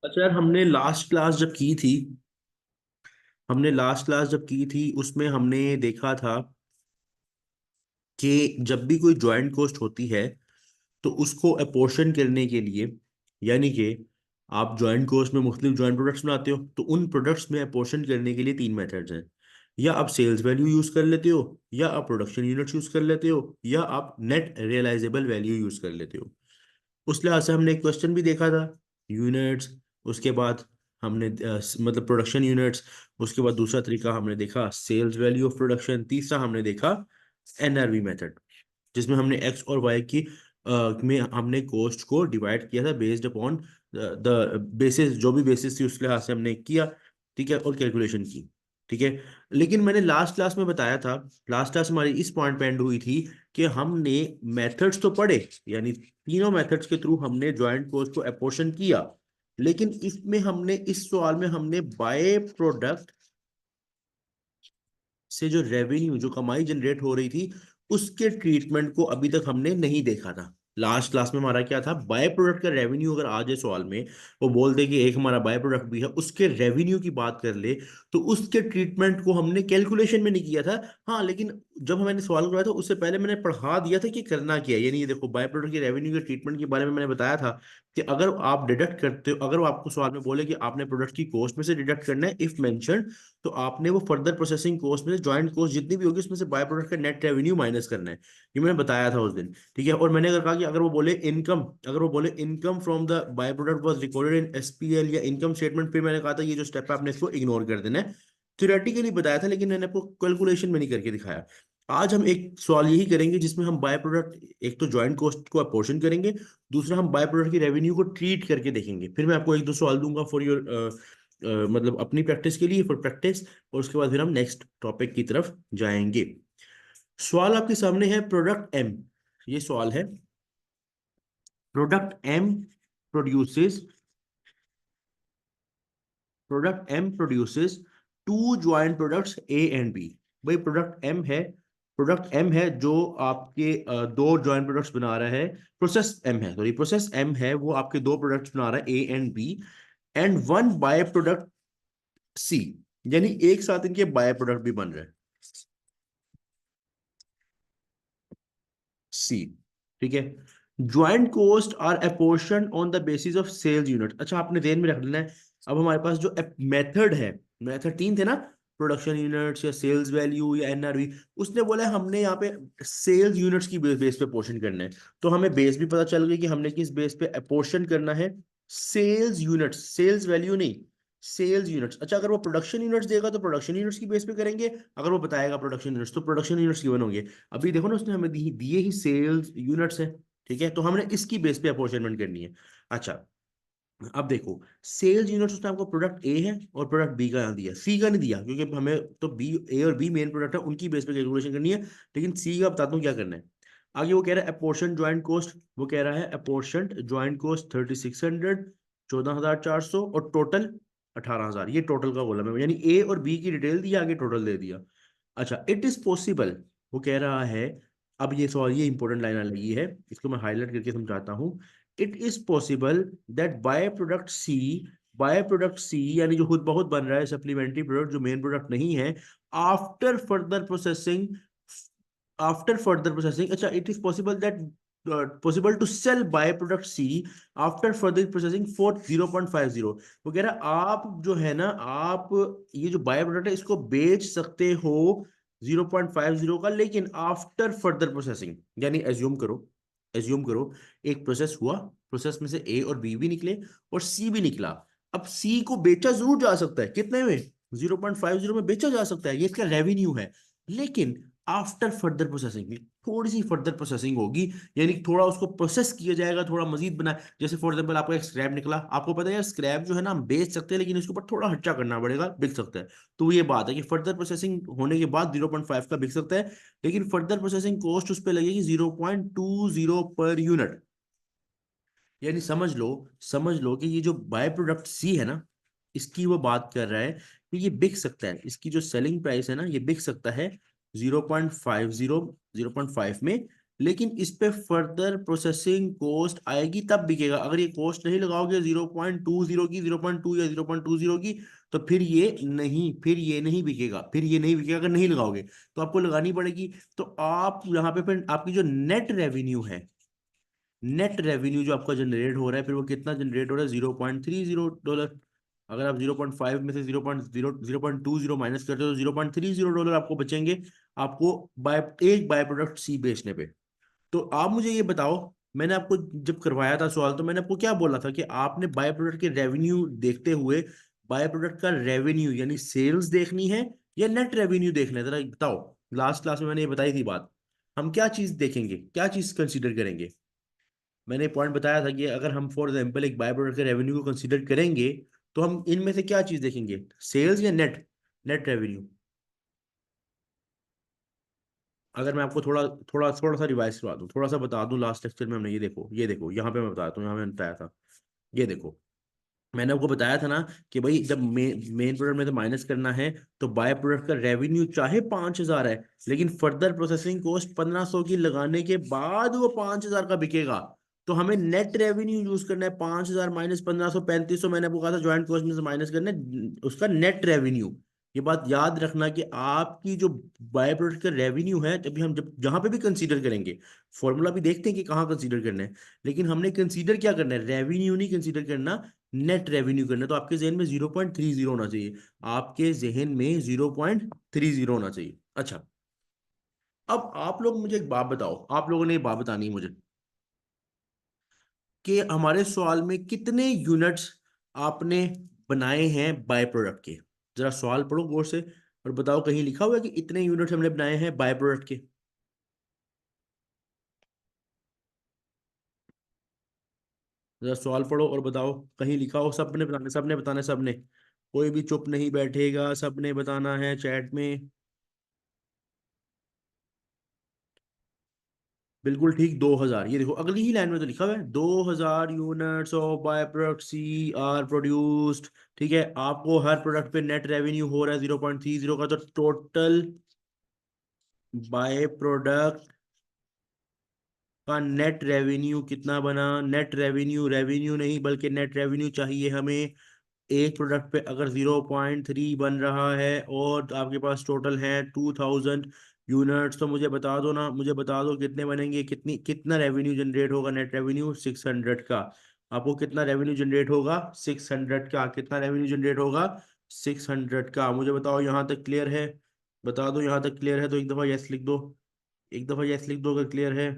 अच्छा यार, हमने लास्ट क्लास जब की थी उसमें हमने देखा था कि जब भी कोई जॉइंट कोस्ट होती है तो उसको अपोर्शन करने के लिए, यानी कि आप जॉइंट कोस्ट में मुख्तलिफ जॉइंट प्रोडक्ट्स बनाते हो तो उन प्रोडक्ट्स में अपोर्शन करने के लिए तीन मेथड्स हैं। या आप सेल्स वैल्यू यूज कर लेते हो, या आप प्रोडक्शन यूनिट्स यूज कर लेते हो, या आप नेट रियलाइजेबल वैल्यू यूज कर लेते हो। उस लिहाज से हमने एक क्वेश्चन भी देखा था, यूनिट्स। उसके बाद हमने मतलब प्रोडक्शन यूनिट्स। उसके बाद दूसरा तरीका हमने देखा सेल्स वैल्यू ऑफ प्रोडक्शन। तीसरा हमने देखा एनआरवी मेथड, जिसमें हमने एक्स और वाई की में हमने कॉस्ट को डिवाइड किया था बेस्ड अपॉन द बेसिस, जो भी बेसिस थी उस लिहाज से हमने किया। ठीक है, और कैलकुलेशन की। ठीक है। लेकिन मैंने लास्ट क्लास में बताया था, लास्ट क्लास हमारी इस पॉइंट पे एंड हुई थी कि हमने मेथड्स तो पढ़े, यानी तीनों मेथड्स के थ्रू हमने जॉइंट कॉस्ट को अपोर्शन किया। लेकिन इसमें हमने इस सवाल में हमने बाय प्रोडक्ट से जो रेवेन्यू, जो कमाई जनरेट हो रही थी, उसके ट्रीटमेंट को अभी तक हमने नहीं देखा था। लास्ट क्लास में हमारा क्या था, बाय प्रोडक्ट का रेवेन्यू अगर आ जाए सवाल में, वो बोल दे कि एक हमारा बाय प्रोडक्ट भी है, उसके रेवेन्यू की बात कर ले, तो उसके ट्रीटमेंट को हमने कैलकुलेशन में नहीं किया था। हाँ, लेकिन जब मैंने सवाल करवाया था उससे पहले मैंने पढ़ा दिया था कि करना क्या है। यानी ये देखो, बाय प्रोडक्ट के रेवेन्यू के ट्रीटमेंट के बारे में मैंने बताया था कि अगर आप डिडक्ट करते हो, अगर वो आपको सवाल में बोले कि आपने प्रोडक्ट की कॉस्ट में से डिडक्ट करना है इफ मेंशन, तो आपने वो फर्दर प्रोसेसिंग कॉस्ट में से जॉइंट कॉस्ट जितनी भी होगी उसमें से बाय प्रोडक्ट का नेट रेवेन्यू माइनस करना है। ये मैंने बताया था उस दिन। ठीक है। और मैंने अगर कहा कि अगर वो बोले income from the by product was recorded in SPL या इनकम स्टेटमेंट, फिर मैंने कहा था ये जो स्टेप है आपने इसको इग्नोर कर देना है। थ्योरेटिकली बताया था, लेकिन मैंने आपको कैलकुलेशन में नहीं करके दिखाया। आज हम एक सवाल यही करेंगे जिसमें हम बाय प्रोडक्ट, एक तो जॉइंट कॉस्ट को अपोर्शन करेंगे, दूसरा हम बाय प्रोडक्ट की रेवेन्यू को ट्रीट करके देखेंगे। फिर मैं आपको एक दो सवाल दूंगा फॉर योर मतलब अपनी प्रैक्टिस के लिए, फॉर प्रैक्टिस। और उसके बाद फिर हम नेक्स्ट टॉपिक की तरफ जाएंगे। सवाल आपके सामने है, प्रोडक्ट एम। ये सवाल है, product M produces product M produces two joint products A and B. भाई प्रोडक्ट एम है जो आपके दो ज्वाइंट प्रोडक्ट्स बना रहा है। प्रोसेस एम है, वो आपके दो प्रोडक्ट्स बना रहा है, A and B, and one by product C. यानी एक साथ इनके बाय प्रोडक्ट भी बन रहे हैं, सी। ठीक है। Joint cost are apportion on the basis of sales unit. अच्छा, आपने ध्यान में रख लेना है। अब हमारे पास जो मेथड है, मेथड तीन थे ना, प्रोडक्शन यूनिट्स या सेल्स वैल्यू या एनआरवी। उसने बोला है हमने यहाँ पे सेल्स यूनिट्स की बेस पे अपोर्शन करना है। तो हमें बेस भी पता चल गई कि हमने किस बेस पे अपोर्शन करना है, सेल्स यूनिट्स, सेल्स वैल्यू नहीं, सेल्स यूनिट्स। अच्छा, अगर वो प्रोडक्शन यूनिट्स देगा तो प्रोडक्शन यूनिट्स की बेस पे करेंगे, अगर वो बताएगा प्रोडक्शन यूनिट्स तो प्रोडक्शन यूनिट्स गिवन होंगे। अभी देखो ना, उसने हमें दिए ही सेल्स यूनिट्स है। ठीक है, तो हमने इसकी बेस पे अपॉर्चुनमेंट करनी है। अच्छा, अब देखो, सेल्स यूनिट्स उसने आपको प्रोडक्ट ए है और प्रोडक्ट बी का यहाँ दिया, सी का नहीं दिया, क्योंकि हमें तो बी, ए और बी मेन प्रोडक्ट है, उनकी बेस पे कैलकुलेशन करनी है। लेकिन सी का बताता हूँ क्या करना है। आगे वो कह रहा है अपोर्शन ज्वाइंट कोस्ट, वो कह रहा है अपोर्शन ज्वाइंट कोस्ट 3600, 14,400, और टोटल 18,000। ये टोटल का बोला मैं, यानी ए और बी की डिटेल दी, आगे टोटल दे दिया। अच्छा, इट इज पॉसिबल, वो कह रहा है, अब ये सवाल, ये इंपॉर्टेंट लाइन लगी है, इसको मैं हाईलाइट करके समझाता हूँ। It is possible that by product C, यानी जो खुद बहुत बन रहा है सप्लीमेंट्री प्रोडक्ट जो मेन प्रोडक्ट नहीं है, after further processing after further processing, अच्छा, it is possible that possible to sell by product C after further processing for 0.50। वो कह रहा है आप जो है ना, आप ये जो बाय प्रोडक्ट है इसको बेच सकते हो 0.50 का, लेकिन आफ्टर फर्दर प्रोसेसिंग। यानी एज्यूम करो एक प्रोसेस हुआ, प्रोसेस में से ए और बी भी निकले और सी भी निकला। अब सी को बेचा जरूर जा सकता है, कितने में, 0.50 में बेचा जा सकता है, ये इसका रेवेन्यू है। लेकिन आफ्टर फर्दर प्रोसेसिंग में थोड़ी सी फर्दर प्रोसेसिंग होगी, यानी थोड़ा उसको प्रोसेस किया जाएगा, थोड़ा मजीद बना। जैसे फॉर एग्जाम्पल आपका एक स्क्रैप निकला, आपको पता है यार स्क्रैप जो है ना हम बेच सकते हैं, लेकिन इसके ऊपर थोड़ा खर्चा करना पड़ेगा, बिक सकता है। तो ये बात है कि फर्दर प्रोसेसिंग होने के बाद 0.5 का बिक सकता है, लेकिन फर्दर प्रोसेसिंग कॉस्ट उस पर लगेगी 0.20 पर यूनिट। यानी समझ लो कि ये जो बाय प्रोडक्ट सी है ना, इसकी वो बात कर रहा है कि ये बिक सकता है, इसकी जो सेलिंग प्राइस है ना, ये बिक सकता है 0.50, 0.5 में, लेकिन इस पे फर्दर प्रोसेसिंग कॉस्ट आएगी तब बिकेगा। अगर ये कॉस्ट नहीं लगाओगे 0.20 की, 0.2 या 0.20 की, तो फिर ये नहीं बिकेगा, फिर ये नहीं बिकेगा अगर नहीं लगाओगे, तो आपको लगानी पड़ेगी। तो आप यहाँ पे फिर आपकी जो नेट रेवेन्यू है, नेट रेवेन्यू जो आपका जनरेट हो रहा है, फिर वो कितना जनरेट हो रहा है, $0.30। अगर आप 0.5 में से 0.20 माइनस करते हो तो $0.30 आपको बचेंगे, आपको बाय एक बाय प्रोडक्ट सी बेचने पे। तो आप मुझे ये बताओ, मैंने आपको जब करवाया था सवाल तो मैंने आपको क्या बोला था कि आपने बाय प्रोडक्ट के रेवेन्यू देखते हुए बाय प्रोडक्ट का रेवेन्यू यानी सेल्स देखनी है या नेट रेवेन्यू देखना है, जरा बताओ। लास्ट क्लास में मैंने ये बताई थी बात। हम क्या चीज देखेंगे, क्या चीज कंसीडर करेंगे? मैंने पॉइंट बताया था कि अगर हम फॉर एग्जांपल एक बाय प्रोडक्ट के रेवेन्यू को कंसीडर करेंगे तो हम इनमें से क्या चीज देखेंगे, सेल्स या नेट, नेट रेवेन्यू? अगर मैं आपको थोड़ा थोड़ा थोड़ा सा रिवाइज करवा दूं, थोड़ा सा बता दूं, लास्ट लेक्चर में हमने ये देखो यहाँ पे मैं बताता हूँ, यहाँ मैंने बताया था, ये देखो। मैंने आपको बताया था ना कि भाई जब मेन प्रोडक्ट में से माइनस करना है तो बाय प्रोडक्ट का रेवेन्यू चाहे 5,000 है, लेकिन फर्दर प्रोसेसिंग कॉस्ट 1,500 की लगाने के बाद वो 5,000 का बिकेगा। तो हमें नेट रेवेन्यू यूज करना है, 5,000 माइनस 1,500, 3,500 मैंने आपको कहा था ज्वाइंट कॉस्ट में से माइनस करना है उसका नेट रेवेन्यू। ये बात याद रखना कि आपकी जो बाय प्रोडक्ट का रेवेन्यू है, जब भी हम जब जहां पे भी कंसीडर करेंगे, फॉर्मूला भी देखते हैं कि कहाँ कंसीडर करना है, लेकिन हमने कंसीडर क्या करना है, रेवेन्यू नहीं कंसीडर करना, नेट रेवेन्यू करना है। तो आपके जहन में 0.30 होना चाहिए, आपके जहन में 0.30 होना चाहिए। अच्छा, अब आप लोग मुझे एक बात बताओ, आप लोगों ने एक बात बतानी है मुझे कि हमारे सवाल में कितने यूनिट्स आपने बनाए हैं बाय प्रोडक्ट के। जरा सवाल पढ़ो गौर से और बताओ, कहीं लिखा हुआ है कि इतने यूनिट्स हमने बनाए हैं बाय प्रोडक्ट के? जरा सवाल पढ़ो और बताओ, कहीं लिखा हो? सबने बताना, सबने बताना, सबने, कोई भी चुप नहीं बैठेगा, सबने बताना है चैट में। बिल्कुल ठीक, 2,000। ये देखो अगली ही लाइन में तो लिखा हुआ है 2,000 units of by product C are produced. ठीक है, आपको हर प्रोडक्ट पे नेट रेवेन्यू हो रहा है 0.30 का, तो टोटल बाय प्रोडक्ट का नेट रेवेन्यू कितना बना? नेट रेवेन्यू, रेवेन्यू नहीं बल्कि नेट रेवेन्यू चाहिए हमें। एक प्रोडक्ट पे अगर 0.3 बन रहा है और आपके पास टोटल है 2,000 यूनिट्स, तो मुझे बता दो ना, मुझे बता दो कितने बनेंगे, कितना रेवेन्यू जनरेट होगा, नेट रेवेन्यू 600 का। आपको कितना रेवेन्यू जनरेट होगा? 600 का। कितना रेवेन्यू जनरेट होगा? 600 का। मुझे बताओ यहाँ तक क्लियर है? बता दो यहाँ तक क्लियर है तो एक दफा यस लिख दो, एक दफा यस लिख दो अगर क्लियर है।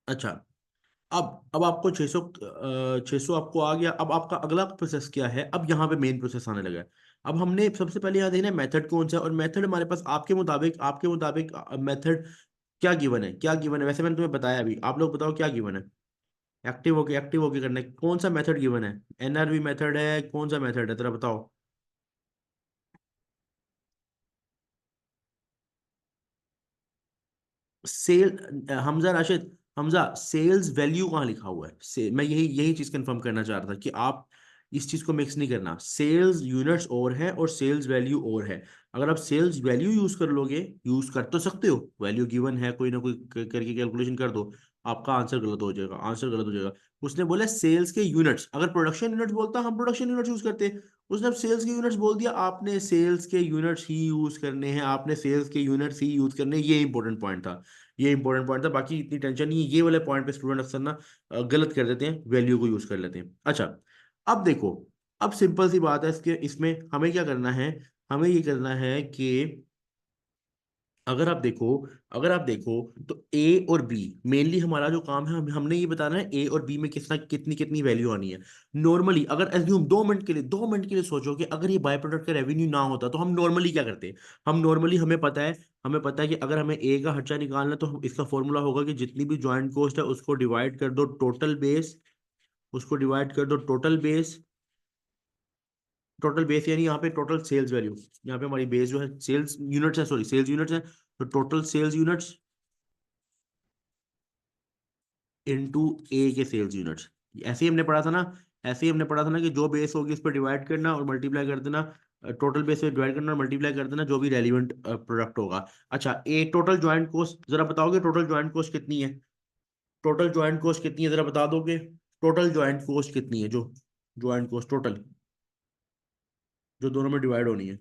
अच्छा, अब आपको 600, 600 आपको आ गया। अब आपका अगला प्रोसेस क्या है? अब यहाँ पे मेन प्रोसेस आने लगा है। अब हमने सबसे पहले यहाँ देखना है मेथड कौन सा है, और मेथड हमारे पास आपके मुताबिक मेथड क्या गिवन है, क्या गिवन है? वैसे मैंने तुम्हें बताया अभी, आप लोग बताओ क्या गिवन है। एक्टिव होके करना है, कौन सा मेथड गिवन है? एनआरवी मेथड है, कौन सा मेथड है, तेरा बताओ। सेल हमजा राशिद, हमजा सेल्स वैल्यू कहाँ लिखा हुआ है? मैं यही यही चीज कंफर्म करना चाह रहा था कि आप इस चीज को मिक्स नहीं करना। सेल्स यूनिट्स और है और सेल्स वैल्यू और है। अगर आप सेल्स वैल्यू यूज कर लोगे, यूज कर तो सकते हो, वैल्यू गिवन है, कोई ना कोई करके कैलकुलेशन कर दो, आपका आंसर गलत हो जाएगा, आंसर गलत हो जाएगा। उसने बोला सेल्स के यूनिट्स, अगर प्रोडक्शन यूनिट्स बोलता हम प्रोडक्शन यूनिट्स यूज करते। उसने अब सेल्स के यूनिट्स बोल दिया, आपने सेल्स के यूनिट्स ही यूज करने हैं, आपने सेल्स के यूनिट्स ही यूज करने हैं। ये इंपॉर्टेंट पॉइंट था, ये इंपॉर्टेंट पॉइंट था। बाकी इतनी टेंशन नहीं है, ये वाले पॉइंट पे स्टूडेंट अक्सर ना गलत कर देते हैं, वैल्यू को यूज कर लेते हैं। अच्छा, अब देखो, अब सिंपल सी बात है, इसके इसमें हमें क्या करना है? हमें ये करना है कि अगर आप देखो अगर आप देखो तो ए और बी, मेनली हमारा जो काम है, हमने ये बताना है ए और बी में कितना कितनी कितनी वैल्यू आनी है। नॉर्मली अगर एज्यूम 2 मिनट के लिए सोचो कि अगर ये बाय प्रोडक्ट का रेवेन्यू ना होता तो हम नॉर्मली क्या करते हैं? हम नॉर्मली, हमें पता है कि अगर हमें ए का खर्चा निकालना है तो इसका फॉर्मूला होगा कि जितनी भी ज्वाइंट कॉस्ट है उसको डिवाइड कर दो टोटल बेस, उसको डिवाइड कर दो टोटल बेस। टोटल बेस यानी यहाँ पे टोटल सेल्स वैल्यू, यहाँ पे हमारी बेस जो है सेल्स यूनिट्स है, सॉरी सेल्स यूनिट्स है, तो टोटल सेल्स यूनिट्स इनटू ए के सेल्स यूनिट्स, ऐसे ही हमने पढ़ा था ना, ऐसे ही हमने पढ़ा था ना कि जो बेस होगी उस पर डिवाइड करना और मल्टीप्लाई कर देना, टोटल बेस पे डिवाइड करना और मल्टीप्लाई कर देना जो भी रेलिवेंट प्रोडक्ट होगा। अच्छा, ए टोटल ज्वाइंट कॉस्ट जरा बताओगे, टोटल ज्वाइंट कॉस्ट कितनी है? टोटल ज्वाइंट कॉस्ट कितनी है जरा बता दोगे? टोटल ज्वाइंट कॉस्ट कितनी है, जो ज्वाइंट कॉस्ट टोटल जो दोनों में डिवाइड होनी है?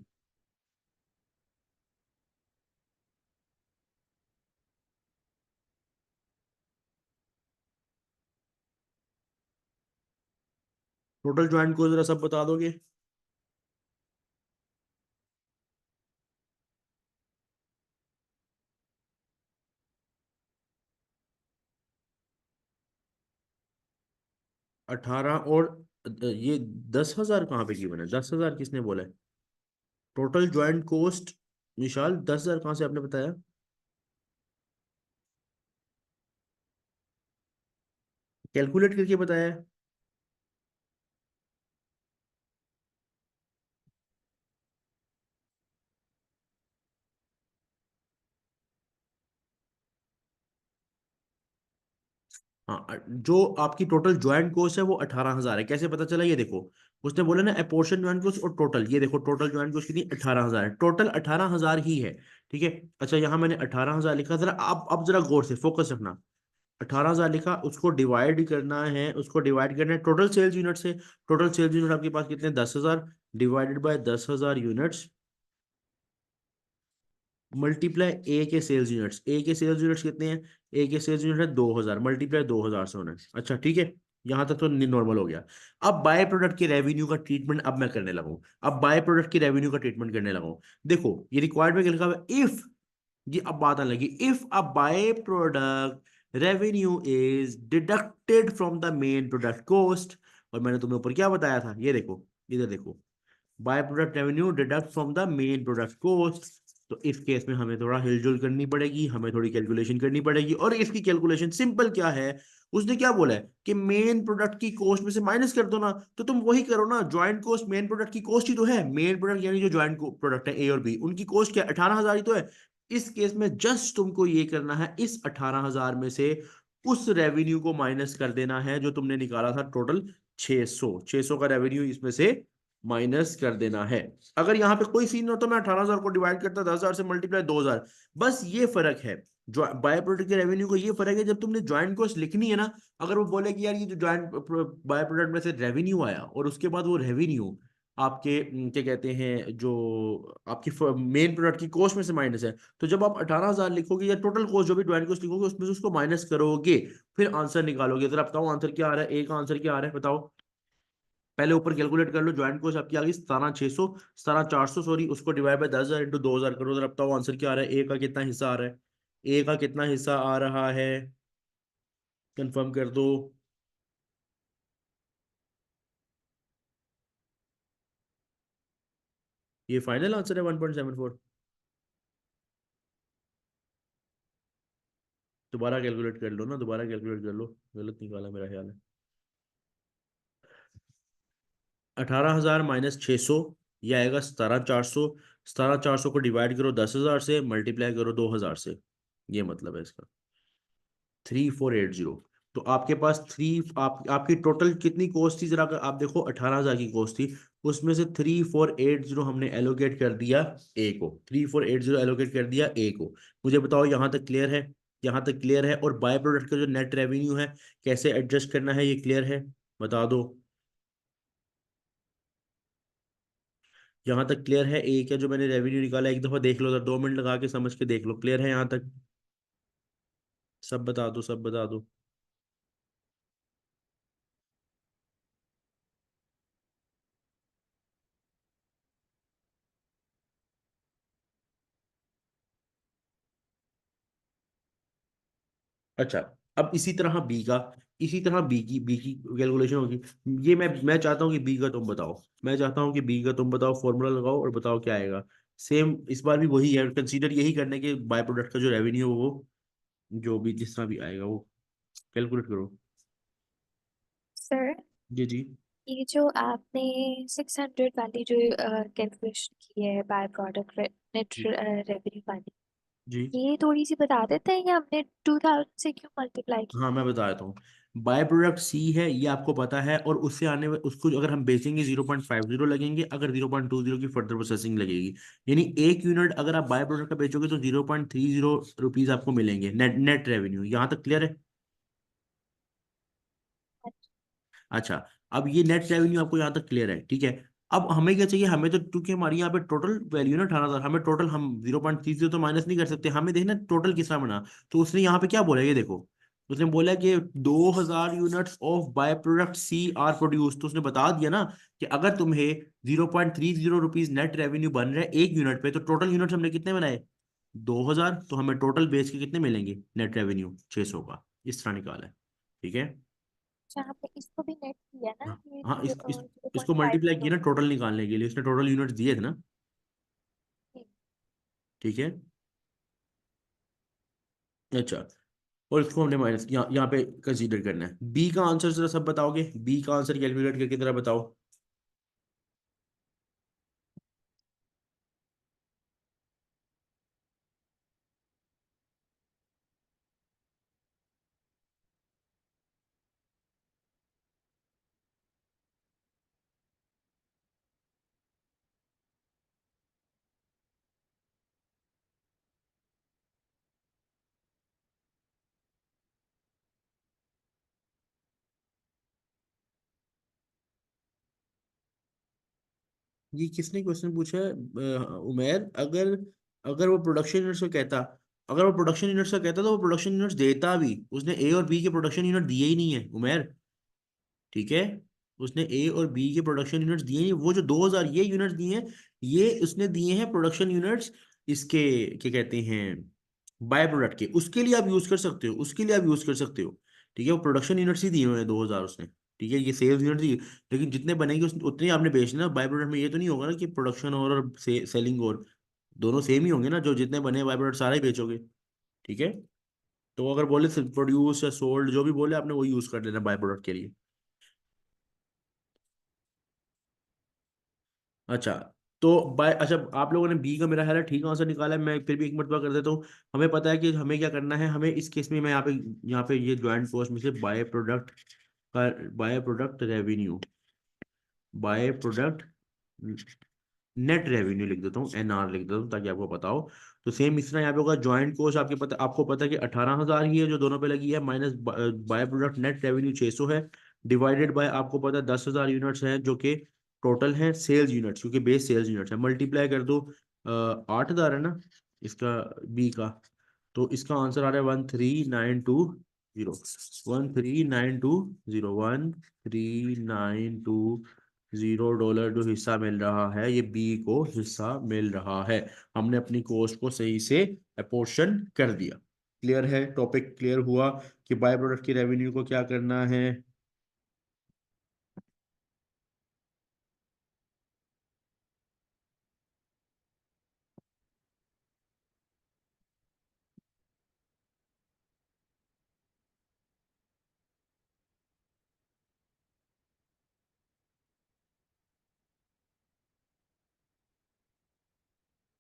टोटल ज्वाइंट कॉस्ट जरा सब बता दोगे? 18 और ये 10,000 कहाँ पे की बना है? 10,000 किसने बोला है? टोटल ज्वाइंट कॉस्ट विशाल 10,000 कहाँ से आपने बताया? कैलकुलेट करके बताया है? हाँ, जो आपकी टोटल ज्वाइंट कॉस्ट है वो 18,000 है, कैसे पता चला? ये देखो, उसने बोला ना अपोर्शन ज्वाइंट कॉस्ट और टोटल, ये देखो टोटल ज्वाइंट कॉस्ट कितनी, 18,000 है, टोटल 18,000 ही है। ठीक है। अच्छा, यहाँ मैंने 18,000 लिखा, जरा आप अब जरा गौर से फोकस रखना। 18,000 लिखा, उसको डिवाइड करना है, उसको डिवाइड करना है टोटल सेल्स यूनिट से। टोटल सेल्स यूनिट आपके पास कितने, 10,000 डिवाइडेड बाय 10,000 यूनिट्स मल्टीप्लाई ए के सेल्स यूनिट्स। ए के सेल्स यूनिट्स कितने हैं? ए के सेल्स यूनिट है 2,000, मल्टीप्लाई 2,000 से होना है। अच्छा ठीक है, यहां तक तो नॉर्मल हो गया। अब बाय प्रोडक्ट के रेवेन्यू का ट्रीटमेंट अब मैं करने लगा हूं। अब बाय प्रोडक्ट के रेवेन्यू का ट्रीटमेंट करने लगा हूं। देखो ये रिक्वायर्ड में क्या लिखा हुआ है, इफ, ये अब बात आने लगी, if a bye product revenue is deducted from the main product cost. और मैंने तुम्हें ऊपर क्या बताया था, ये देखो, इधर देखो, bye product revenue deduct from the main product cost. तो इस केस में हमें थोड़ा हिलजुल करनी पड़ेगी, हमें थोड़ी कैलकुलेशन करनी पड़ेगी, और इसकी कैलकुलेशन सिंपल क्या है, उसने क्या बोला है कि मेन प्रोडक्ट की कॉस्ट में से माइनस कर दो ना। तो तुम वही करो ना, ज्वाइंट कॉस्ट मेन प्रोडक्ट की कॉस्ट ही तो है, मेन प्रोडक्ट यानी जो ज्वाइंट प्रोडक्ट है ए और बी, उनकी कॉस्ट क्या 18,000 ही तो है। इस केस में जस्ट तुमको ये करना है, इस 18,000 में से उस रेवेन्यू को माइनस कर देना है जो तुमने निकाला था टोटल 600 का रेवेन्यू इसमें से माइनस कर देना है। अगर यहाँ पे कोई सीन हो तो मैं 18,000 को डिवाइड करता 10,000 से मल्टीप्लाई 2,000। बस ये फर्क है, जो बाय प्रोडक्ट के रेवेन्यू को, ये फर्क है जब तुमने ज्वाइंट कॉस्ट लिखनी है ना। अगर वो बोले कि यार ये जो ज्वाइंट बाय प्रोडक्ट में से रेवेन्यू आया और उसके बाद वो रेवेन्यू आपके क्या कहते हैं, जो आपकी मेन प्रोडक्ट की कॉस्ट में से माइनस है, तो जब आप 18,000 लिखोगे या टोटल कॉस्ट जो भी ज्वाइंट कॉस्ट लिखोगे उसमें से उसको माइनस करोगे, फिर आंसर निकालोगे। जरा बताओ आंसर क्या आ रहा है, ए का आंसर क्या आ रहा है बताओ? पहले ऊपर कैलकुलेट कर लो, ज्वाइंट कॉस्ट आपकी आ गई 17,600, 17,400 सॉरी, उसको डिवाइड बाय 10,000 इंटू 2,000 करो, जरा बताओ आंसर क्या आ रहा है, ए का कितना हिस्सा आ रहा है? ए का कितना हिस्सा आ रहा है, कंफर्म कर दो। ये फाइनल आंसर है 1.74? दोबारा कैलकुलेट कर लो ना, दोबारा कैलकुलेट कर लो, गलत निकाला मेरा ख्याल है। 18,000 माइनस 600, ये आएगा 17,400। 17,400 को डिवाइड करो 10,000 से, मल्टीप्लाई करो 2,000 से, ये मतलब है इसका 3,480। तो आपके पास आपकी टोटल कितनी कॉस्ट थी, जरा अगर आप देखो 18,000 की कॉस्ट थी, उसमें से 3,480 हमने एलोकेट कर दिया ए को, 3,480 एलोकेट कर दिया ए को। मुझे बताओ यहाँ तक क्लियर है? यहाँ तक क्लियर है? और बाय प्रोडक्ट का जो नेट रेवेन्यू है कैसे एडजस्ट करना है, ये क्लियर है? बता दो। यहाँ तक क्लियर है? ए का जो मैंने रेवेन्यू निकाला एक दफा देख लो, 2 मिनट लगा के समझ के देख लो, क्लियर है यहाँ तक? सब बता दो, सब बता दो। अच्छा, अब इसी तरह बी की कैलकुलेशन होगी। ये मैं चाहता हूँ कि बी का तुम बताओ, मैं चाहता हूँ कि बी का तुम बताओ, फॉर्मूला लगाओ और बताओ क्या आएगा। सेम इस बार भी वही है, कंसीडर यही करने के बाय प्रोडक्ट का जो रेवेन्यू है वो जो भी जिस तरह भी आएगा वो कैलकुलेट करो। सर, जी जी। ये जो आपने 600 वाली जो कैलकुलेशन की है बाय प्रोडक्ट नेट जी रेवेन्यू वाली, जी। ये थोड़ी सी बता देते हैं, या हमने 2000 से क्यों मल्टीप्लाई हाँ किया? मैं बता देता हूँ। बाय प्रोडक्ट सी है ये आपको पता है, और उससे आने उसको अगर हम बेचेंगे 0.50 लगेंगे, अगर 0.20 की फर्दर प्रोसेसिंग लगेगी। यानी 1 यूनिट अगर आप बाय प्रोडक्ट का बेचोगे तो 0.30 रुपीज आपको मिलेंगे नेट नेट रेवेन्यू। यहाँ तक क्लियर है? अच्छा। अब ये नेट रेवेन्यू आपको यहाँ तक क्लियर है, ठीक है। अब हमें क्या चाहिए, हमें तो क्योंकि हमारी यहाँ पे टोटल वैल्यू ना 18,000, हमें टोटल हम 0.30 तो माइनस नहीं कर सकते, हमें देखना टोटल कितना बना। तो उसने यहाँ पे क्या बोला ये देखो, उसने बोला कि 2,000 units of by product C are produce. तो उसने बता दिया ना कि अगर तुम्हें 0.30 रुपीज नेट रेवेन्यू बन रहा है 1 यूनिट पे, तो टोटल यूनिट्स हमने कितने बनाए? 2,000। तो हमें टोटल बेच के कितने मिलेंगे नेट रेवेन्यू? 600 का। इस तरह निकाला है, ठीक है। अच्छा, हमने इसको भी नेट किया ना, हाँ ये हाँ, जीरो जीरो पॉइंट इसको फाइव मल्टीप्लाई किया जीरो ना टोटल निकालने के लिए, उसने टोटल यूनिट्स दिए थे ना, ठीक है। अच्छा। और इसको हमने माइनस यहाँ पे कंसीडर करना है। बी का आंसर जरा सब बताओगे, बी का आंसर कैलकुलेट करके जरा बताओ। ये किसने क्वेश्चन पूछा है उमेर? अगर अगर वो प्रोडक्शन यूनिट्स को कहता, अगर वो प्रोडक्शन यूनिट्स का कहता तो वो प्रोडक्शन यूनिट्स देता भी। उसने ए और बी के प्रोडक्शन यूनिट दिए ही नहीं है उमेर, ठीक है। उसने ए और बी के प्रोडक्शन यूनिट्स दिए हैं, वो जो 2,000 ये यूनिट्स दिए हैं, ये उसने दिए हैं प्रोडक्शन यूनिट्स इसके, क्या कहते हैं, बाय प्रोडक्ट के। उसके लिए आप यूज कर सकते हो, उसके लिए आप यूज कर सकते हो, ठीक है। वो प्रोडक्शन यूनिट्स ही दिए हुए हैं 2,000 उसने, ठीक है। ये सेल्स यूनिट दी, लेकिन जितने बनेंगे उतने ही आपने बेचना। बाय प्रोडक्ट में ये तो नहीं होगा ना कि प्रोडक्शन और सेलिंग और दोनों सेम ही होंगे ना, जो जितने बने बाय प्रोडक्ट सारे ही बेचोगे, ठीक है। तो अगर बोले प्रोड्यूस या सोल्ड जो भी बोले आपने वो यूज कर लेना बाय प्रोडक्ट के लिए। अच्छा। तो बाय, अच्छा आप लोगों ने बी का मेरा ख्याल है ठीक आंसर निकाला है, मैं फिर भी एक मरतबा कर देता हूँ। हमें पता है कि हमें क्या करना है, हमें इस केस में मैं यहाँ पे ये ज्वाइंट कोस्ट में से बाय प्रोडक्ट का, bye product revenue, bye product net revenue लिख देता हूँ, एनआर लिख देता हूँ ताकि आपको पता हो। तो सेम इस तरह यहाँ पे होगा ज्वाइंट कोस्ट, आपको पता है कि 18,000 ही है जो दोनों पे लगी है, minus y product net revenue 600 है, डिवाइडेड बाय आपको पता है 10,000 यूनिट्स हैं जो कि टोटल है सेल्स यूनिट्स, क्योंकि बेस सेल्स यूनिट्स है, मल्टीप्लाई कर दो 8,000 है ना इसका, बी का। तो इसका आंसर आ रहा है 13,920, 13,920, 13,920 $, जो हिस्सा मिल रहा है ये बी को हिस्सा मिल रहा है। हमने अपनी कोस्ट को सही से अपोर्शन कर दिया। क्लियर है? टॉपिक क्लियर हुआ कि बाय प्रोडक्ट की रेवेन्यू को क्या करना है।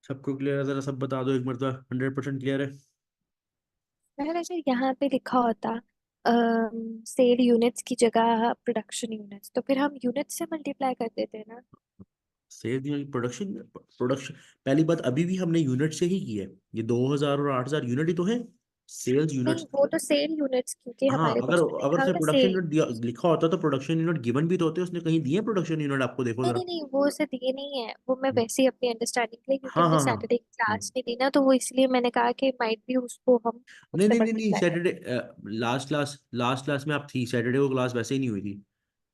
सबको क्लियर है? जरा सब बता दो एक मरतबा, 100% क्लियर है? अगर अगर यहाँ पे लिखा होता सेल यूनिट्स की जगह प्रोडक्शन यूनिट्स, तो फिर हम यूनिट्स से मल्टीप्लाई कर देते हैं ना। सेल्स यूनिट प्रोडक्शन, प्रोडक्शन, पहली बात अभी भी हमने यूनिट से ही की है, ये 2,000 और 8,000 यूनिट ही तो है, सेल्स नहीं, यूनिट्स। वो तो सेल यूनिट्स, क्योंकि हाँ, हमारे अगर क्वेश्चन में अगर लिखा से होता प्रोडक्शन सेल। यूनिट दिया लिखा होता तो प्रोडक्शन यूनिट गिवन भी तो होते, उसने कहीं दिए प्रोडक्शन यूनिट आपको, देखो नहीं जरा। नहीं नहीं, वो उसे दिए नहीं है, वो मैं वैसे ही अपनी अंडरस्टैंडिंग के लिए, क्योंकि हाँ हमने हाँ हाँ। सैटरडे की हम्म। क्लास नहीं दी ना, तो वो इसलिए मैंने कहा कि माइट भी उसको हम नहीं उससे नहीं नहीं नहीं, मल्टीप्लाई कर। सैटरडे लास्ट क्लास में आप थी, सैटरडे को क्लास वैसे ही नहीं हुई थी,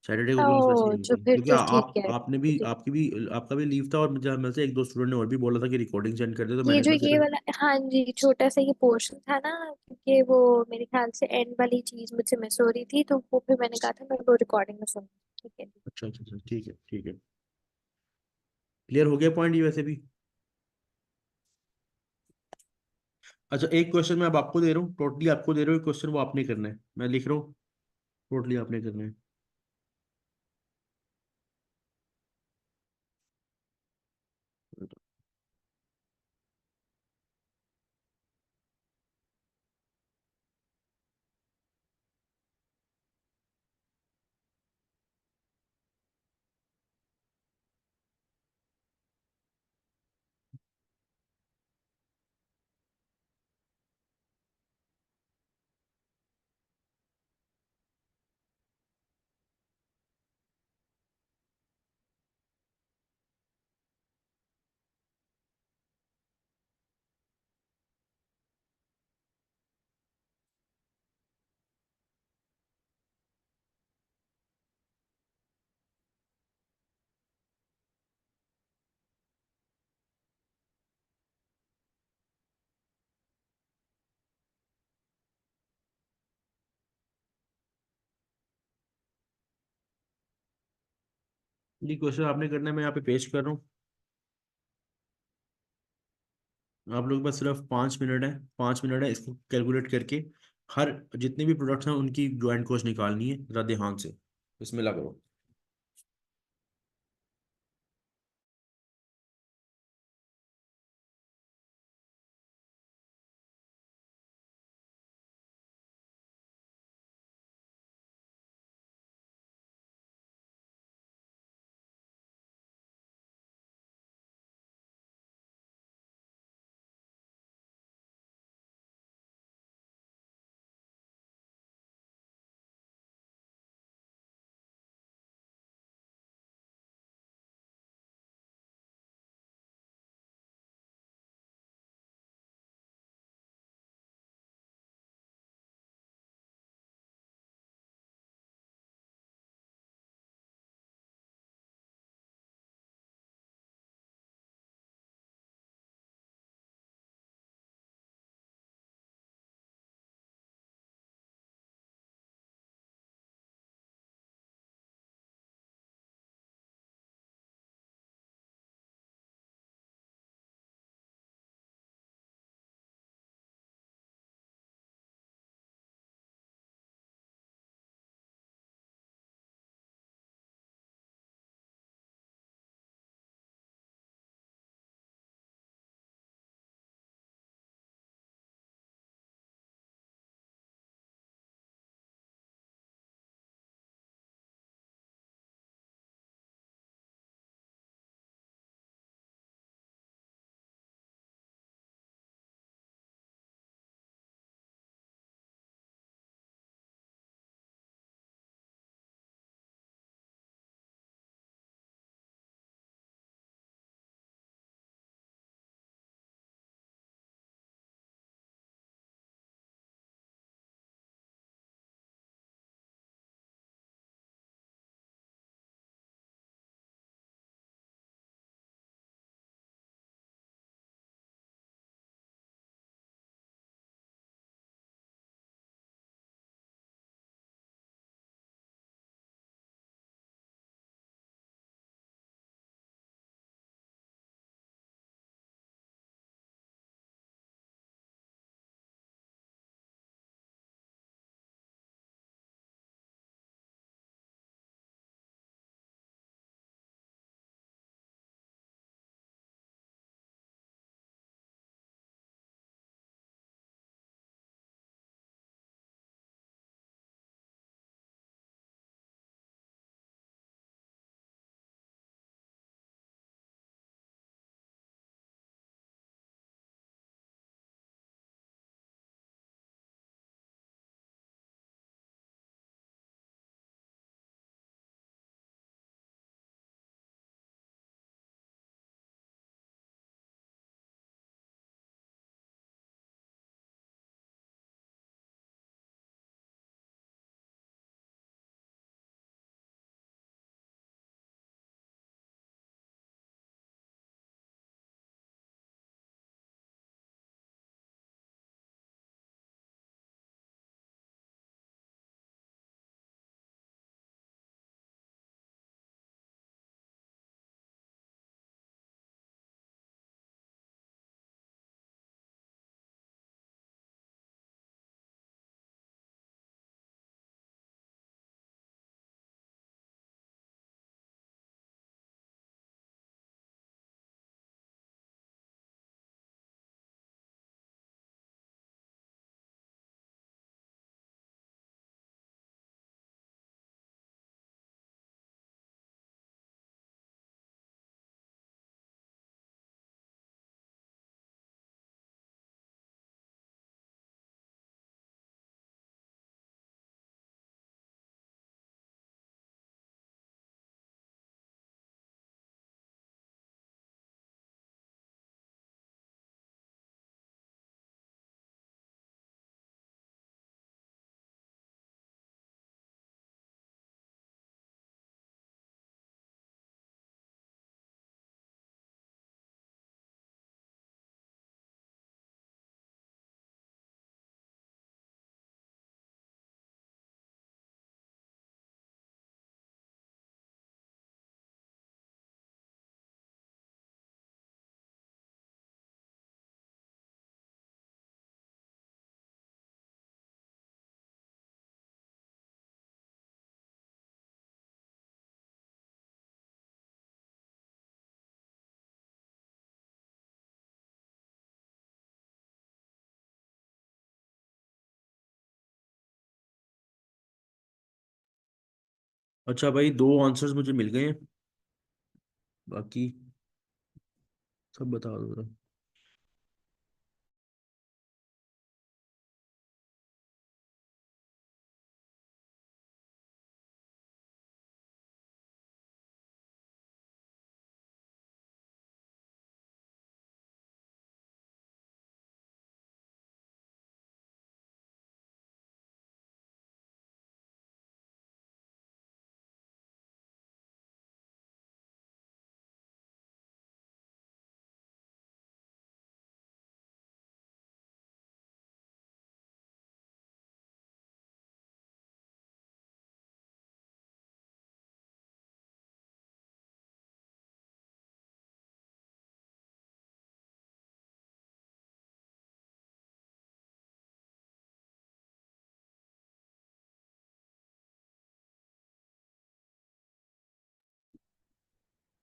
सैटरडे को क्लास वैसे ही ओ, नहीं हुई जो थी, फिर क्योंकि तो ठीक है, आपने तो भी, ठीक। आपकी भी, आपका भी लीव था, और मुझे में से एक दो स्टूडेंट ने और भी बोला था कि रिकॉर्डिंग सेंड कर दे, तो ये मैंने जो कहा ये चलो। वाला, हाँ जी, छोटा सा ये पोर्शन था ना, क्योंकि वो मेरे ख्याल से एंड वाली चीज मुझसे मिस हो रही थी, तो वो फिर मैंने कहा था मैं वो रिकॉर्डिंग में सुन। ठीक है। अच्छा अच्छा अच्छा, ठीक है ठीक है। क्लियर हो गया पॉइंट ये वैसे भी। अच्छा, एक क्वेश्चन मैं अब आपको दे रहा हूँ, टोटली आपको दे रहा हूँ क्वेश्चन, वो आपने करना है, मैं लिख रहा हूँ, टोटली आपने करना है। ये क्वेश्चन आपने करना है, मैं यहाँ पे पेश कर रहा हूँ। आप लोग के पास सिर्फ 5 मिनट है, 5 मिनट है, इसको कैलकुलेट करके हर जितने भी प्रोडक्ट्स हैं उनकी ज्वाइंट कॉस्ट निकालनी है, जरा ध्यान से। बिस्मिल्लाह करो। अच्छा भाई, दो आंसर्स मुझे मिल गए हैं, बाकी सब बता दो जरा।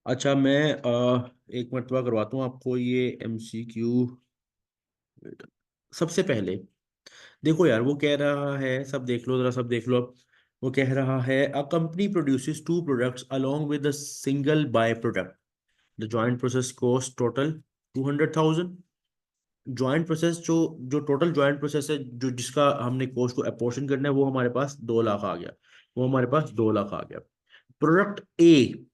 अच्छा, मैं एक मरतबा करवाता हूँ आपको ये MCQ। सबसे पहले देखो यार, वो कह रहा है, सब देख लो जरा, सब देख लो अब। वो कह रहा है a company produces two products along with a single by product, the joint process cost total 200,000। Joint process जो टोटल जॉइंट प्रोसेस है, जो जिसका हमने कॉस्ट को अपोर्शन करना है, वो हमारे पास 2 लाख आ गया। वो हमारे पास 2 लाख आ गया। Product A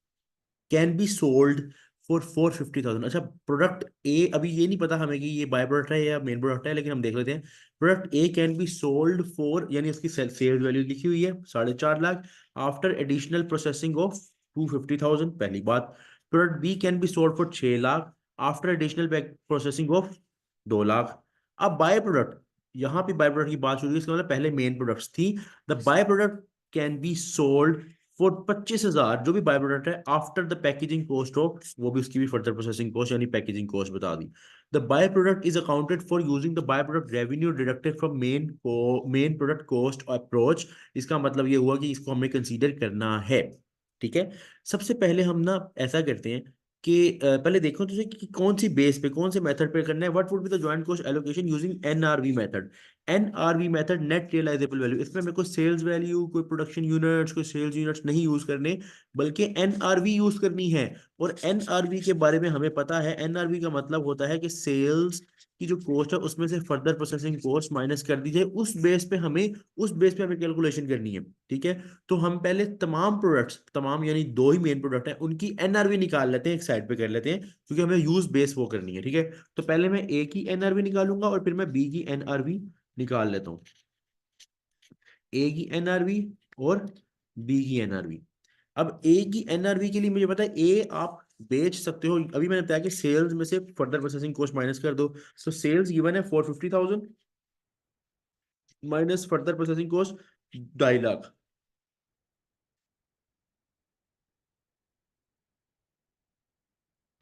can be sold for 450,000। अच्छा, प्रोडक्ट ए, अभी ये नहीं पता हमें कि ये बाय प्रोडक्ट है या मेन प्रोडक्ट है, लेकिन हम देख लेते हैं। Product A can be sold for, यानी उसकी सेल्स वैल्यू लिखी हुई है 4.5 lakh, after additional processing of 250,000, पहली बात। Product B can be sold for 6 lakh, after additional processing of 2 lakh. अब बाय प्रोडक्ट, यहाँ पे बाय प्रोडक्ट की बात शुरू हुई, इसका मतलब पहले मेन प्रोडक्ट्स थी। The by product can be sold for 25,000, जो भी बाय प्रोडक्ट है, after the packaging cost of, वो भी उसकी भी फर्दर प्रोसेसिंग कॉस्ट यानी पैकेजिंग कॉस्ट बता दी। The by product is accounted for using the by product revenue deducted from main product cost approach. इसका मतलब ये हुआ कि इसको हमें कंसीडर करना है। ठीक है। सबसे पहले हम ना ऐसा करते हैं कि पहले देखो तुझे कि कौन सी बेस पे, कौन से मेथड पे करना है। What would be the joint cost allocation using NRV method. NRV method, net realisable value. इसमें मेरे को सेल्स वैल्यू, कोई प्रोडक्शन यूनिट्स, कोई सेल्स यूनिट्स नहीं यूज करने, बल्कि NRV यूज करनी है। और NRV के बारे में हमें पता है, NRV का मतलब होता है कि सेल्स की जो कॉस्ट है उसमें से फर्दर प्रोसेसिंग कॉस्ट माइनस कर दी जाए, उस बेस पे हमें कैलकुलेशन करनी है। ठीक है। तो हम पहले तमाम प्रोडक्ट्स, तमाम यानी दो ही मेन प्रोडक्ट है, उनकी NRV निकाल लेते हैं, एक साइड पे कर लेते हैं, क्योंकि हमें यूज बेस वो करनी है। ठीक है। तो पहले मैं ए की NRV निकालूंगा और फिर मैं बी की NRV निकाल लेता हूँ। ए की NRV और बी की NRV। अब ए की NRV के लिए मुझे पता है, ए आप बेच सकते हो, अभी मैंने बताया कि सेल्स में से फर्दर प्रोसेसिंग कॉस्ट माइनस कर दो। तो सेल्स गिवन है 450,000, minus further processing cost 2.5 lakh.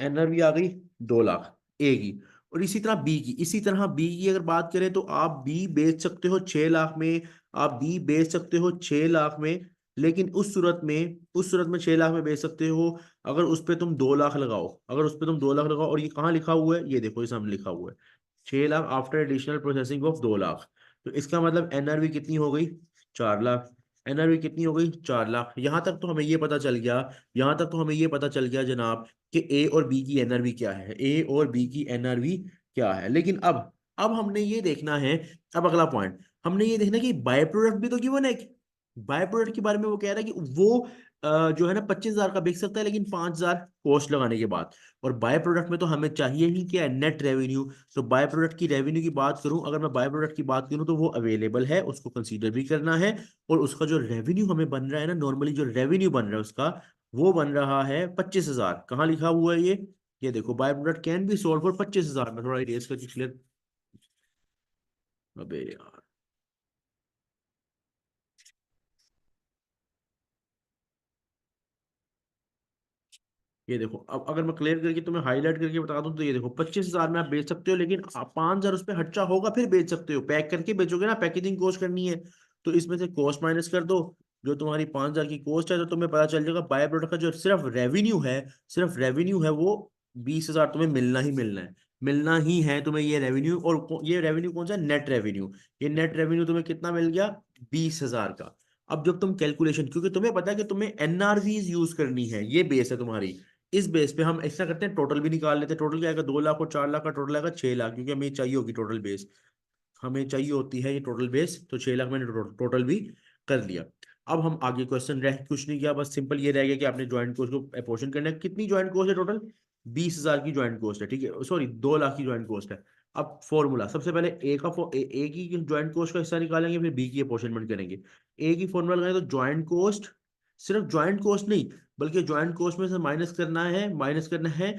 NRV आ गई 2 लाख ए की। और इसी तरह बी की अगर बात करें, तो आप बी बेच सकते हो 6 लाख में। आप बी बेच सकते हो 6 लाख में, लेकिन उस सूरत में 6 लाख में बेच सकते हो अगर उस पे तुम 2 लाख लगाओ। अगर उस पे तुम 2 लाख लगाओ, और ये कहाँ लिखा हुआ है, ये देखो, ये सामने लिखा हुआ है 6 lakh after additional processing of 2 lakh. तो इसका मतलब NRV कितनी हो गई? 4 लाख। NRV कितनी हो गई? 4 लाख। यहां तक तो हमें ये पता चल गया जनाब, कि ए और बी की एनआरवी क्या है। ए और बी की एनआरवी क्या है, लेकिन अब हमने ये देखना है। अब अगला पॉइंट, हमने ये देखना कि बाय प्रोडक्ट भी तो गिवन है। बाय प्रोडक्ट के बारे में वो कह रहा है कि वो जो है ना 25,000 का बिक सकता है, लेकिन 5,000 कॉस्ट लगाने के बाद। और बाय प्रोडक्ट में तो हमें चाहिए ही क्या है? Net revenue. तो बाय प्रोडक्ट की रेवेन्यू की बात करूं, अगर मैं बाय प्रोडक्ट की बात करूं, तो वो अवेलेबल है, उसको कंसीडर भी करना है। और उसका जो रेवेन्यू हमें बन रहा है ना, नॉर्मली जो रेवेन्यू बन रहा है उसका, वो बन रहा है 25,000। कहाँ लिखा हुआ है ये देखो, bye product can be sold for 25,000। मैं थोड़ा इरेज करके क्लियर, अबे यार, ये देखो, अब अगर मैं क्लियर करके तुम्हें हाईलाइट करके बता दूं, तो ये देखो 25,000 में आप बेच सकते हो, लेकिन आप 5,000 उस पर खर्चा होगा, फिर बेच सकते हो। पैक करके बेचोगे ना, पैकेजिंग कॉस्ट करनी है, तो इसमें से कॉस्ट माइनस कर दो। जो तुम्हारी 5,000 की कॉस्ट है, तो तुम्हें पता चल जाएगा बाय प्रोडक्ट का जो सिर्फ रेवेन्यू है वो 20,000 तुम्हें मिलना ही मिलना है। मिलना ही है तुम्हें ये रेवेन्यू। और ये रेवेन्यू कौन सा? Net revenue. ये नेट रेवेन्यू तुम्हें कितना मिल गया? 20,000 का। अब जब तुम कैलकुलेशन, क्योंकि तुम्हें पता है कि तुम्हें एनआरवीज यूज करनी है, ये बेस है तुम्हारी, इस बेस पे हम ऐसा करते हैं, टोटल भी निकाल लेते हैं। टोटल क्या आएगा, 2 लाख और 4 लाख का टोटल आएगा 6 लाख, क्योंकि हमें चाहिए होगी टोटल बेस, हमें चाहिए होती है ये टोटल बेस। तो 6 लाख मैंने टोटल भी कर लिया। अब हम आगे क्वेश्चन रह कुछ नहीं किया, बस सिंपल ये रह गया कि आपने ज्वाइंट कोस्ट को अपोर्शन करना है। कितनी ज्वाइंट कोस्ट है टोटल, 20,000 की ज्वाइंट कोस्ट है, ठीक है, सॉरी 2 लाख की ज्वाइंट कोस्ट है। अब फॉर्मूला, सबसे पहले ए की ज्वाइंट कोस्ट का हिस्सा निकालेंगे, फिर बी की अपोर्शनमेंट करेंगे। ए की फॉर्मूला लगाएंगे तो ज्वाइंट कोस्ट, सिर्फ ज्वाइंट कोस्ट नहीं बल्कि ज्वाइंट कोस्ट में से माइनस करना है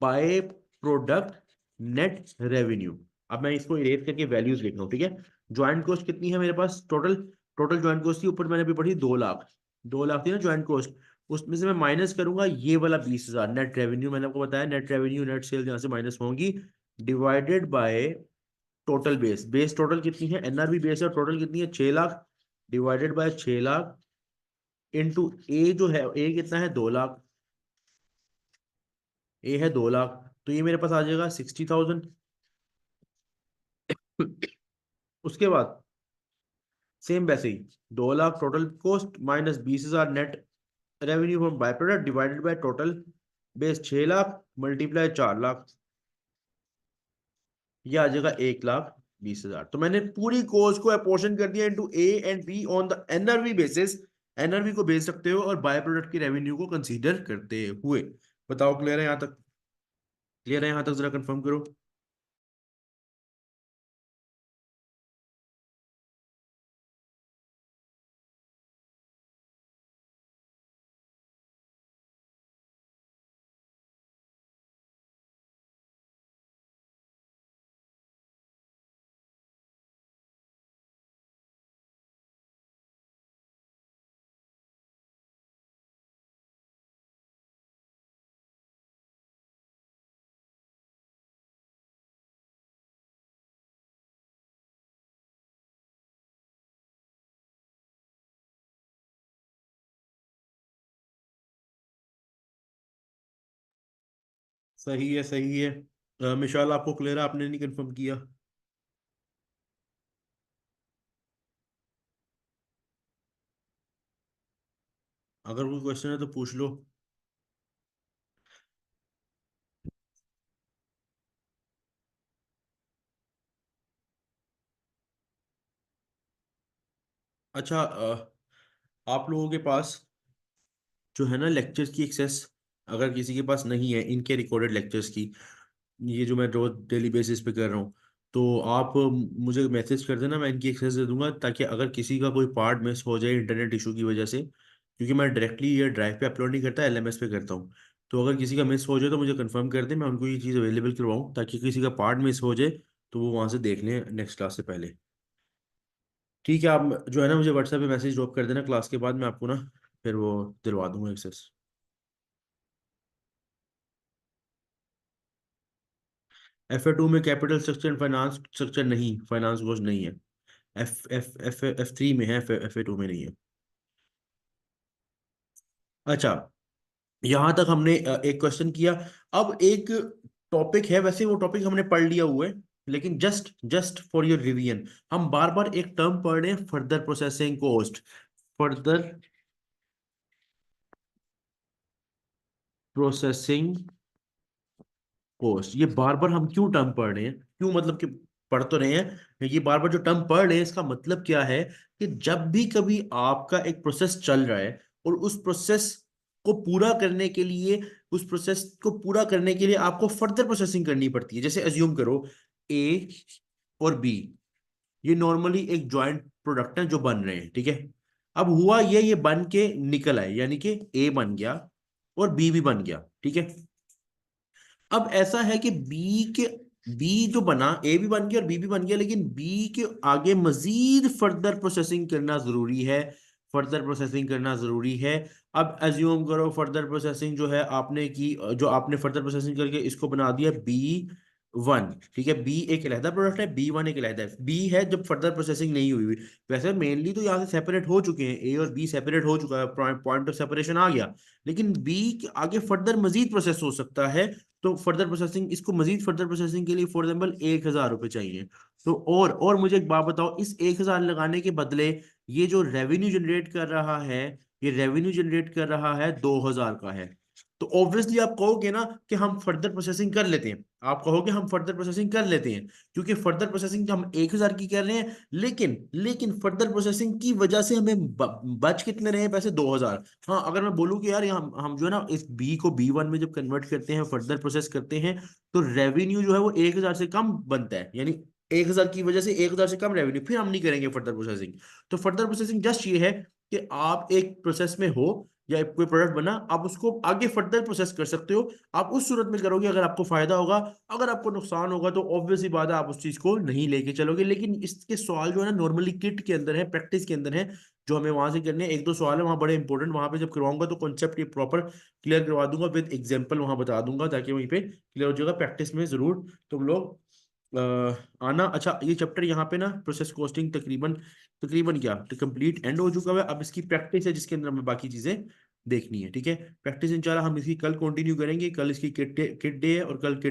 बाय प्रोडक्ट नेट रेवेन्यू। अब मैं इसको इरेज करके वैल्यूज लिख रहा हूँ, ठीक है। ज्वाइंट कॉस्ट कितनी है मेरे पास, टोटल टोटल ज्वाइंट कॉस्ट थी ऊपर मैंने अभी पढ़ी 2 लाख, 2 लाख थी ना ज्वाइंट कॉस्ट। उसमें से मैं माइनस करूंगा ये वाला 20,000 नेट रेवेन्यू, मैंने आपको बताया नेट रेवेन्यू नेट सेल्स यहाँ से माइनस होंगी, divided by total base. Base total कितनी है, एनआरबी बेस है, टोटल कितनी है 6 lakh, divided by 6 lakh into A जो है, ए कितना है 2 लाख, ए है 2 लाख, तो ये मेरे पास आ जाएगा 60,000। उसके बाद सेम वैसे ही 2 lakh total cost minus 20,000 net revenue from by product divided by total base 6 lakh multiply 4 lakh, ये आ जाएगा 1,20,000। तो मैंने पूरी कॉस्ट को अपोर्शन कर दिया into A and be on the NRV basis. NRV को बेच सकते हो और बाय प्रोडक्ट की रेवेन्यू को कंसीडर करते हुए। बताओ क्लियर है यहाँ तक, क्लियर है यहाँ तक, जरा कंफर्म करो। सही है, सही है। मिशाल आपको क्लियर है, आपने नहीं कंफर्म किया। अगर कोई क्वेश्चन है तो पूछ लो। अच्छा, आप लोगों के पास जो है ना लेक्चर्स की एक्सेस, अगर किसी के पास नहीं है इनके रिकॉर्डेड लेक्चर्स की, ये जो मैं रोज डेली बेसिस पे कर रहा हूँ, तो आप मुझे मैसेज कर देना, मैं इनकी एक्सेस दे दूंगा, ताकि अगर किसी का कोई पार्ट मिस हो जाए इंटरनेट इशू की वजह से, क्योंकि मैं डायरेक्टली ये ड्राइव पे अपलोड नहीं करता, एलएमएस पे करता हूँ। तो अगर किसी का मिस हो जाए तो मुझे कंफर्म कर दे, मैं उनको ये चीज़ अवेलेबल करवाऊँ, ताकि किसी का पार्ट मिस हो जाए तो वो वहाँ से देख लें नेक्स्ट क्लास से पहले। ठीक है, आप जो है ना मुझे व्हाट्सएप पे मैसेज ड्रॉप कर देना क्लास के बाद, मैं आपको ना फिर वो दिलवा दूंगा एक्सेस। FA2 में capital structure and finance structure नहीं, फाइनेंस कोर्स नहीं है। F3 में है, FA2 में नहीं है। अच्छा, यहां तक हमने एक क्वेश्चन किया। अब एक टॉपिक है, वैसे वो टॉपिक हमने पढ़ लिया हुआ है, लेकिन just just for your revision, हम बार बार एक टर्म पढ़ रहे हैं, further processing cost. Further processing cost, ये बार बार हम क्यों टर्म पढ़ रहे हैं, क्यों मतलब कि पढ़ तो रहे हैं, ये बार बार जो टर्म पढ़ रहे हैं इसका मतलब क्या है, कि जब भी कभी आपका एक प्रोसेस चल रहा है और उस प्रोसेस को पूरा करने के लिए, उस प्रोसेस को पूरा करने के लिए आपको फर्दर प्रोसेसिंग करनी पड़ती है। जैसे अज्यूम करो ए और बी, ये नॉर्मली एक जॉइंट प्रोडक्ट है जो बन रहे हैं, ठीक है। अब हुआ ये बन के निकल आए, यानी कि ए बन गया और बी भी बन गया, ठीक है। अब ऐसा है कि बी जो बना, ए भी बन गया और बी भी बन गया, लेकिन बी के आगे मजीद फर्दर प्रोसेसिंग करना जरूरी है, फर्दर प्रोसेसिंग करना जरूरी है। अब एज्यूम करो फर्दर प्रोसेसिंग जो है आपने की, जो आपने फर्दर प्रोसेसिंग करके इसको बना दिया B1, ठीक है। बी एक अलहदा प्रोडक्ट है, B1 एक अलहदा है। बी है जब फर्दर प्रोसेसिंग नहीं हुई हुई, वैसे मेनली तो यहाँ से सेपरेट हो चुके हैं, ए और बी सेपरेट हो चुका है, पॉइंट ऑफ सेपरेशन आ गया, लेकिन बी के आगे फर्दर मजीद प्रोसेस हो सकता है। तो फर्दर प्रोसेसिंग, इसको मजीद फर्दर प्रोसेसिंग के लिए फॉर एग्जाम्पल 1,000 रुपये चाहिए। तो और मुझे एक बात बताओ, इस 1,000 लगाने के बदले ये जो रेवेन्यू जनरेट कर रहा है, ये रेवेन्यू जनरेट कर रहा है 2000 का है। तो ऑब्वियसली आप कहोगे ना कि हम फर्दर प्रोसेसिंग कर लेते हैं, आप कहोगे हम फर्दर प्रोसेसिंग कर लेते हैं, क्योंकि फर्दर प्रोसेसिंग तो हम 1000 की कर रहे हैं, लेकिन लेकिन फर्दर प्रोसेसिंग की वजह से हमें बच कितने रहे हैं पैसे, 2000। हाँ, अगर मैं बोलूँ कि यार यहाँ हम जो है ना इस बी को B1 में जब कन्वर्ट करते हैं, फर्दर प्रोसेस करते हैं, तो रेवेन्यू जो है वो 1000 से कम बनता है, यानी 1000 की वजह से 1000 से कम रेवेन्यू, फिर हम नहीं करेंगे फर्दर प्रोसेसिंग। तो फर्दर प्रोसेसिंग जस्ट ये है कि आप एक प्रोसेस में हो या कोई प्रोडक्ट बना, आप उसको आगे फर्दर प्रोसेस कर सकते हो। आप उस सूरत में करोगे अगर आपको फायदा होगा, अगर आपको नुकसान होगा तो ऑब्वियस ही बात है आप उस चीज को नहीं लेके चलोगे। लेकिन इसके सवाल जो है ना नॉर्मली किट के अंदर है, प्रैक्टिस के अंदर है, जो हमें वहां से करने हैं। एक दो सवाल है वहां बड़े इंपॉर्टेंट, वहां पे जब करवाऊंगा तो कॉन्सेप्ट ये प्रॉपर क्लियर करवा दूंगा, विद एग्जाम्पल वहां बता दूंगा, ताकि वहीं पे क्लियर हो जाएगा। प्रैक्टिस में जरूर तुम लोग आना। अच्छा, ये चैप्टर यहाँ पे ना प्रोसेस कॉस्टिंग तकरीबन तकरीबन क्या तो कंप्लीट एंड हो चुका है। अब इसकी प्रैक्टिस है जिसके अंदर हमें बाकी चीजें देखनी है, ठीक है। प्रैक्टिस इंशाल्लाह हम इसकी कल कंटिन्यू करेंगे, कल इसकी किट डे है, और कल